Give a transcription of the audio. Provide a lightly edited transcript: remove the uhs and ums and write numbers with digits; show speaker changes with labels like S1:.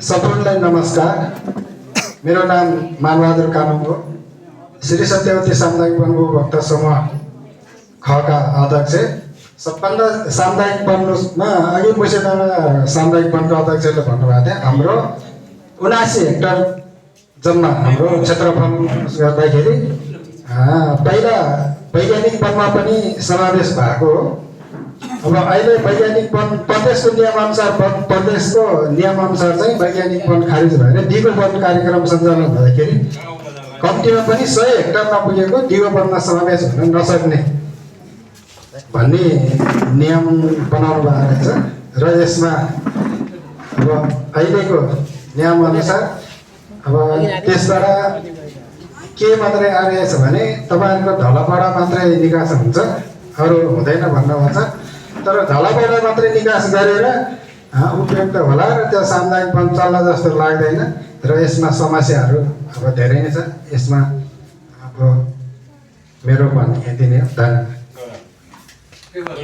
S1: सबैलाई नमस्कार। मेरो नाम मानबहादुर कानुङ हो। श्री सत्यवती सामुदायिक वनको भक्त समूह खका अध्यक्ष। सबभन्दा सामुदायिक वनमा अघि मुसेडाँडा सामुदायिक वनको अध्यक्षले भन्नुभएको थियो हाम्रो 79 हेक्टर जम्मा हाम्रो क्षेत्रफल गर्दाखेरि पहिला वैज्ञानिक वनमा पनि समावेश भएको हो। अब अहिले वैज्ञानिक वन प्रदेशको नियमअनुसार चाहिँ वैज्ञानिक वन खारिज भएर दिगो वन कार्यक्रम सञ्चालन हुँदाखेरि कम्तीमा पनि 100 हेक्टर नपुगेको दिगो वनमा समावेश हुन नसक्ने भन्ने नियम बनाउनु भएको रहेछ र यसमा अब अहिलेको नियमअनुसार अब त्यसबाट के मात्रै आइरहेछ भने तपाईँहरूको ढलपाडा मात्रै निकास हुन्छ, अरू हुँदैन भन्नुहुन्छ। तर ढलपाडा मात्रै निकास गरेर उपयुक्त होला र त्यो सामुदायिक वन चल्ला जस्तो लाग्दैन र यसमा समस्याहरू अब धेरै नै छ। यसमा अब मेरो भनाइ यति नै हो। धन्यवाद।